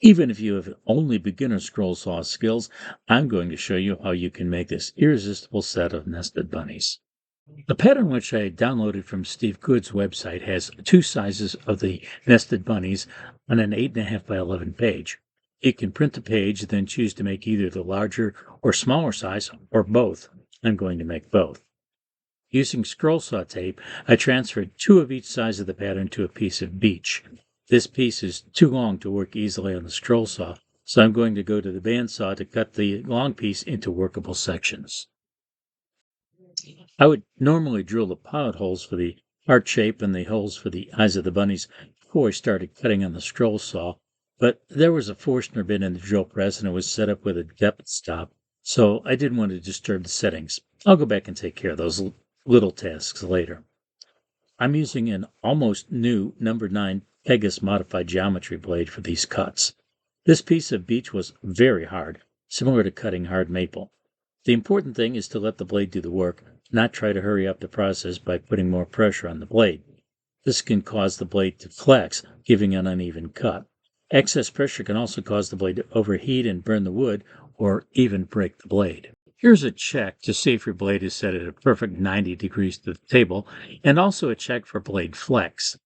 Even if you have only beginner scroll saw skills, I'm going to show you how you can make this irresistible set of nested bunnies. The pattern which I downloaded from Steve Good's website has two sizes of the nested bunnies on an 8.5 by 11 page. You can print the page, then choose to make either the larger or smaller size, or both. I'm going to make both. Using scroll saw tape, I transferred two of each size of the pattern to a piece of beech. This piece is too long to work easily on the scroll saw, so I'm going to go to the bandsaw to cut the long piece into workable sections. I would normally drill the pilot holes for the heart shape and the holes for the eyes of the bunnies before I started cutting on the scroll saw, but there was a Forstner bit in the drill press and it was set up with a depth stop, so I didn't want to disturb the settings. I'll go back and take care of those little tasks later. I'm using an almost new number 9 Pegasus modified geometry blade for these cuts. This piece of beech was very hard, similar to cutting hard maple. The important thing is to let the blade do the work, not try to hurry up the process by putting more pressure on the blade. This can cause the blade to flex, giving an uneven cut. Excess pressure can also cause the blade to overheat and burn the wood, or even break the blade. Here's a check to see if your blade is set at a perfect 90 degrees to the table, and also a check for blade flex.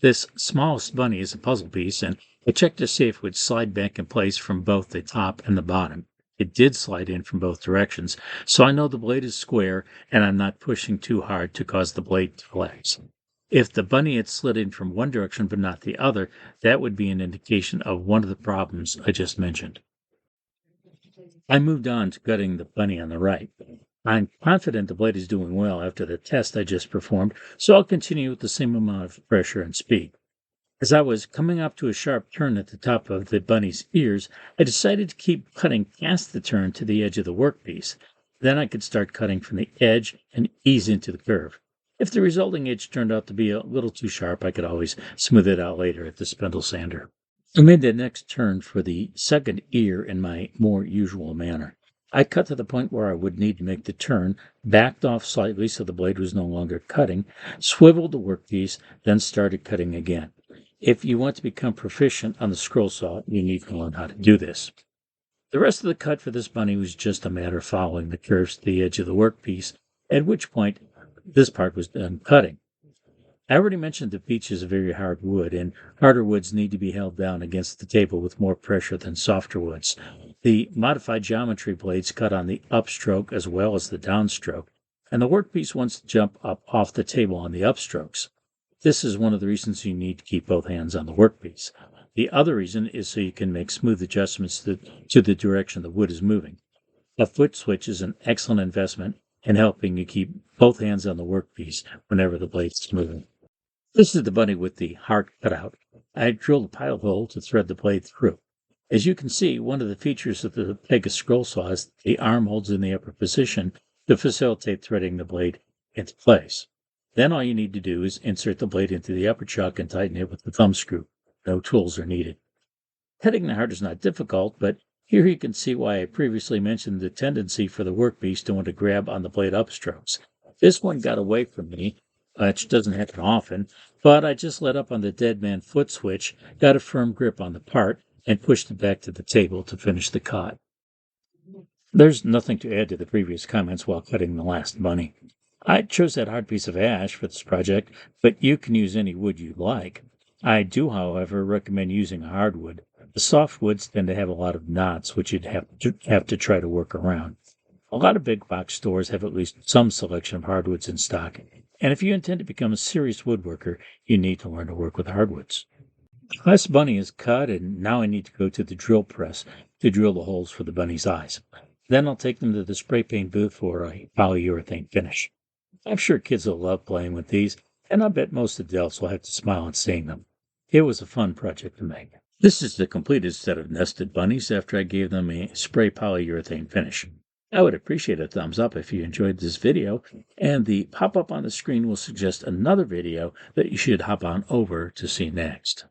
This smallest bunny is a puzzle piece, and I checked to see if it would slide back in place from both the top and the bottom. It did slide in from both directions, so I know the blade is square and I'm not pushing too hard to cause the blade to flex. If the bunny had slid in from one direction but not the other, that would be an indication of one of the problems I just mentioned. I moved on to cutting the bunny on the right. I'm confident the blade is doing well after the test I just performed, so I'll continue with the same amount of pressure and speed. As I was coming up to a sharp turn at the top of the bunny's ears, I decided to keep cutting past the turn to the edge of the workpiece. Then I could start cutting from the edge and ease into the curve. If the resulting edge turned out to be a little too sharp, I could always smooth it out later at the spindle sander. I made the next turn for the second ear in my more usual manner. I cut to the point where I would need to make the turn, backed off slightly so the blade was no longer cutting, swiveled the workpiece, then started cutting again. If you want to become proficient on the scroll saw, you need to learn how to do this. The rest of the cut for this bunny was just a matter of following the curves to the edge of the workpiece, at which point this part was done cutting. I already mentioned that beech is a very hard wood, and harder woods need to be held down against the table with more pressure than softer woods. The modified geometry blades cut on the upstroke as well as the downstroke, and the workpiece wants to jump up off the table on the upstrokes. This is one of the reasons you need to keep both hands on the workpiece. The other reason is so you can make smooth adjustments to the direction the wood is moving. A foot switch is an excellent investment in helping you keep both hands on the workpiece whenever the blade is moving. This is the bunny with the heart cut out. I drilled a pilot hole to thread the blade through. As you can see, one of the features of the Pegasus scroll saw is the arm holds in the upper position to facilitate threading the blade into place. Then all you need to do is insert the blade into the upper chuck and tighten it with the thumb screw. No tools are needed. Cutting the heart is not difficult, but here you can see why I previously mentioned the tendency for the workpiece to want to grab on the blade upstrokes. This one got away from me, which doesn't happen often, but I just let up on the dead man foot switch, got a firm grip on the part, and pushed it back to the table to finish the cut. There's nothing to add to the previous comments while cutting the last bunny. I chose that hard piece of ash for this project, but you can use any wood you like. I do, however, recommend using a hardwood. The soft woods tend to have a lot of knots, which you'd have to try to work around. A lot of big box stores have at least some selection of hardwoods in stock, and if you intend to become a serious woodworker, you need to learn to work with hardwoods. The last bunny is cut, and now I need to go to the drill press to drill the holes for the bunny's eyes. Then I'll take them to the spray paint booth for a polyurethane finish. I'm sure kids will love playing with these, and I bet most adults will have to smile on seeing them. It was a fun project to make. This is the completed set of nested bunnies after I gave them a spray polyurethane finish. I would appreciate a thumbs up if you enjoyed this video, and the pop-up on the screen will suggest another video that you should hop on over to see next.